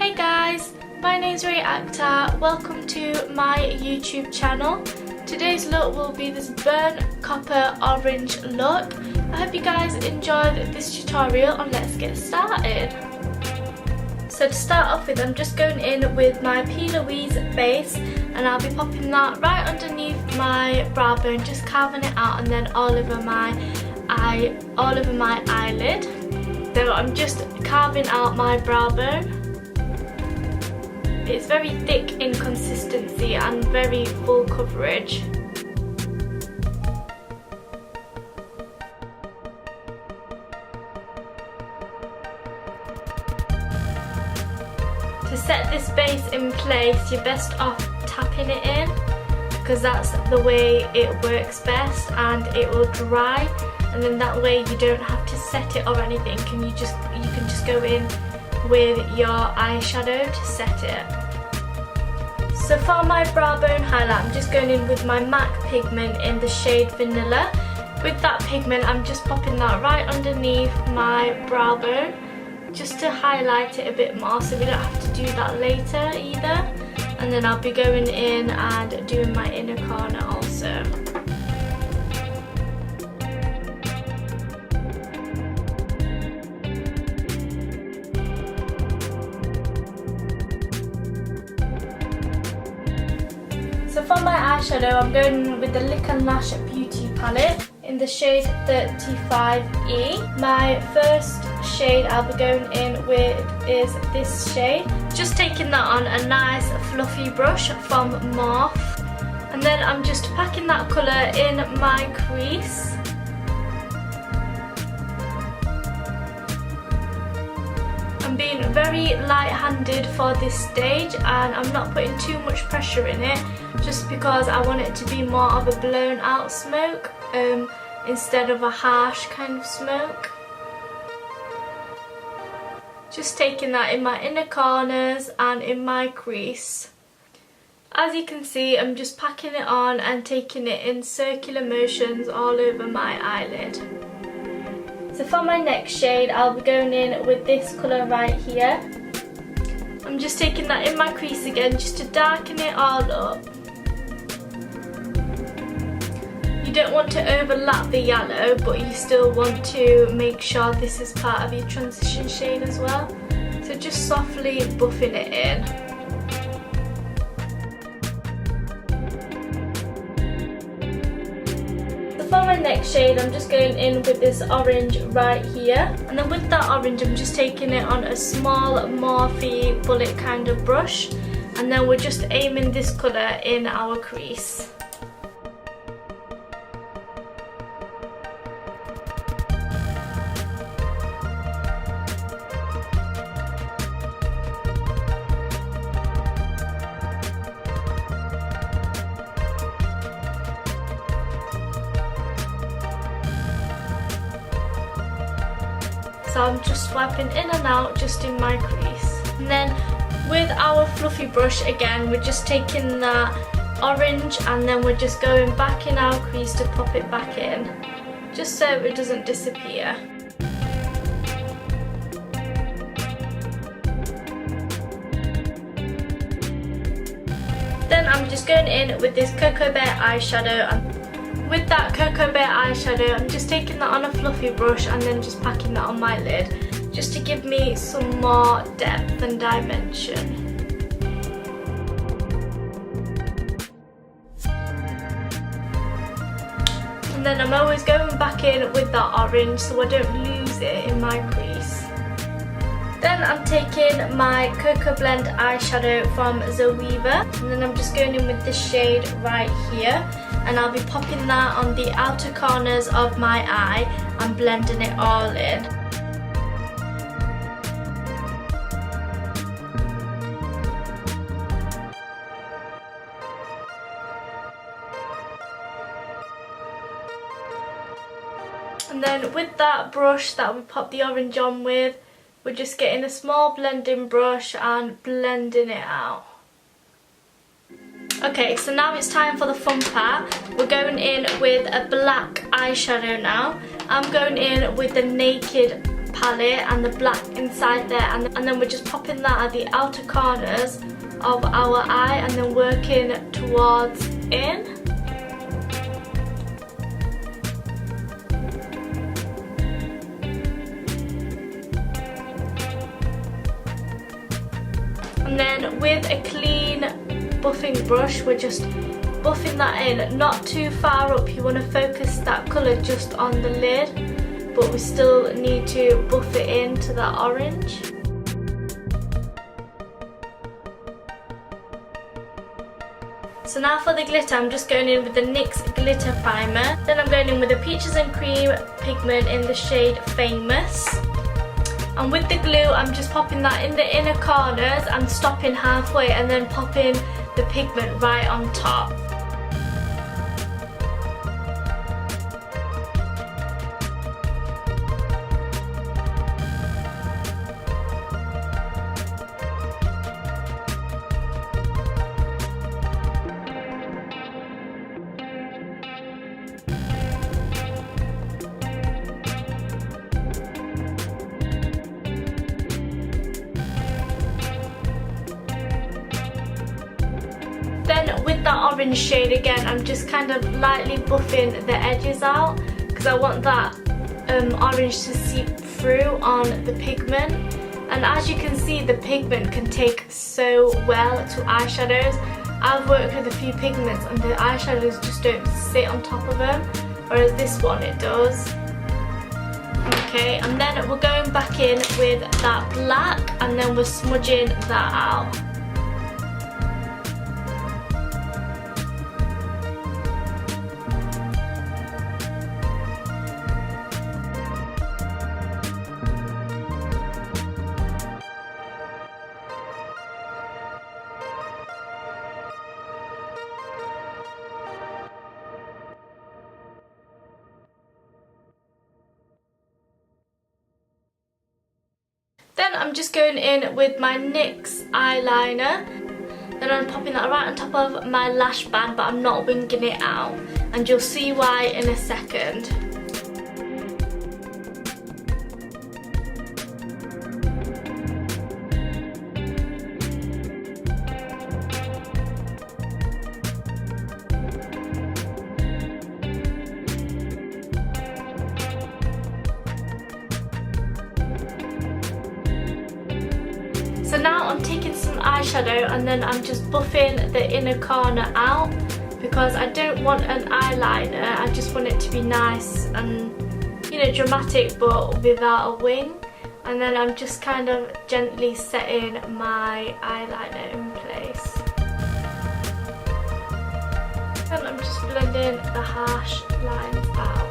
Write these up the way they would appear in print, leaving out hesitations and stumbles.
Hey guys, my name's Reya Akthar. Welcome to my YouTube channel. Today's look will be this burnt copper orange look. I hope you guys enjoyed this tutorial and let's get started. So to start off with, I'm just going in with my P. Louise base and I'll be popping that right underneath my brow bone, just carving it out, and then all over my eyelid. So I'm just carving out my brow bone. It's very thick in consistency and very full coverage. To set this base in place, you're best off tapping it in, because that's the way it works best and it will dry, and then that way you don't have to set it or anything, and you can just go in with your eyeshadow to set it. So for my brow bone highlight, I'm just going in with my MAC pigment in the shade Vanilla. With that pigment, I'm just popping that right underneath my brow bone, just to highlight it a bit more so we don't have to do that later either. And then I'll be going in and doing my inner corner also. So for my eyeshadow, I'm going with the Lick and Lash Beauty palette in the shade 35E. My first shade I'll be going in with is this shade. Just taking that on a nice fluffy brush from Morphe, and then I'm just packing that colour in my crease. I'm being very light-handed for this stage and I'm not putting too much pressure in it, just because I want it to be more of a blown out smoke instead of a harsh kind of smoke. Just taking that in my inner corners and in my crease. As you can see, I'm just packing it on and taking it in circular motions all over my eyelid. So for my next shade, I'll be going in with this colour right here. I'm just taking that in my crease again, just to darken it all up. You don't want to overlap the yellow, but you still want to make sure this is part of your transition shade as well. So just softly buffing it in. For my next shade, I'm just going in with this orange right here, and then with that orange I'm just taking it on a small Morphe bullet kind of brush, and then we're just aiming this colour in our crease. So I'm just swiping in and out just in my crease. And then with our fluffy brush again, we're just taking that orange and then we're just going back in our crease to pop it back in, just so it doesn't disappear. Then I'm just going in with this Cocoa Bear eyeshadow, and with that Cocoa Bear eyeshadow, I'm just taking that on a fluffy brush and then just packing that on my lid, just to give me some more depth and dimension. And then I'm always going back in with that orange so I don't lose it in my crease. Then I'm taking my Cocoa Blend eyeshadow from Zoeva, and then I'm just going in with this shade right here, and I'll be popping that on the outer corners of my eye and blending it all in. And then with that brush that we popped the orange on with, we're just getting a small blending brush and blending it out. Okay, so now it's time for the fun part. We're going in with a black eyeshadow now. I'm going in with the Naked palette and the black inside there, and then we're just popping that at the outer corners of our eye and then working towards in. And then with a clean buffing brush, we're just buffing that in, not too far up. You want to focus that colour just on the lid, but we still need to buff it into that orange. So now for the glitter, I'm just going in with the NYX Glitter Primer. Then I'm going in with the Peaches and Cream pigment in the shade Famous. And with the glue, I'm just popping that in the inner corners and stopping halfway and then popping the pigment right on top. Then with that orange shade again, I'm just kind of lightly buffing the edges out because I want that orange to seep through on the pigment. And as you can see, the pigment can take so well to eyeshadows. I've worked with a few pigments and the eyeshadows just don't sit on top of them, whereas this one it does. Okay, and then we're going back in with that black and then we're smudging that out. Then I'm just going in with my NYX eyeliner. Then I'm popping that right on top of my lash band, but I'm not winging it out. And you'll see why in a second. So now I'm taking some eyeshadow and then I'm just buffing the inner corner out because I don't want an eyeliner, I just want it to be nice and, you know, dramatic but without a wing. And then I'm just kind of gently setting my eyeliner in place. And I'm just blending the harsh lines out.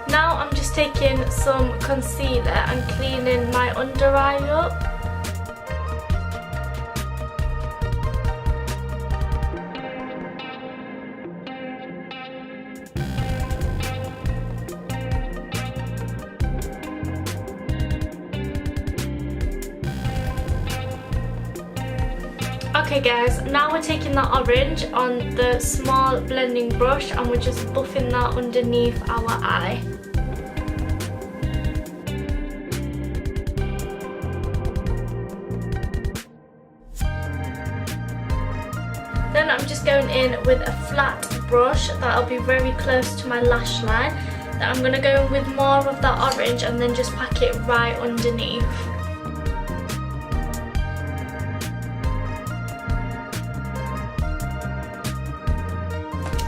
Now I'm just taking some concealer and cleaning my under eye up. Okay guys, now we're taking that orange on the small blending brush and we're just buffing that underneath our eye. Then I'm just going in with a flat brush that'll be very close to my lash line. Then I'm going to go in with more of that orange and then just pack it right underneath.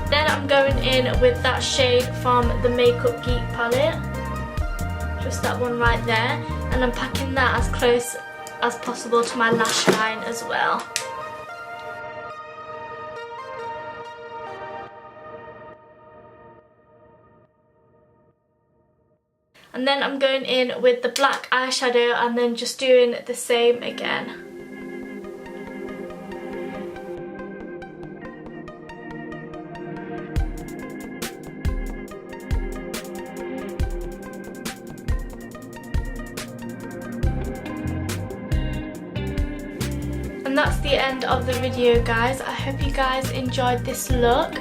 Then I'm going in with that shade from the Makeup Geek palette. Just that one right there. And I'm packing that as close as possible to my lash line as well. And then I'm going in with the black eyeshadow and then just doing the same again. that's the end of the video, guys. I hope you guys enjoyed this look.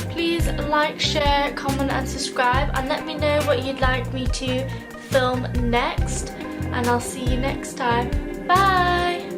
Please like, share, comment and subscribe, and let me know what you'd like me to film next, and I'll see you next time. Bye!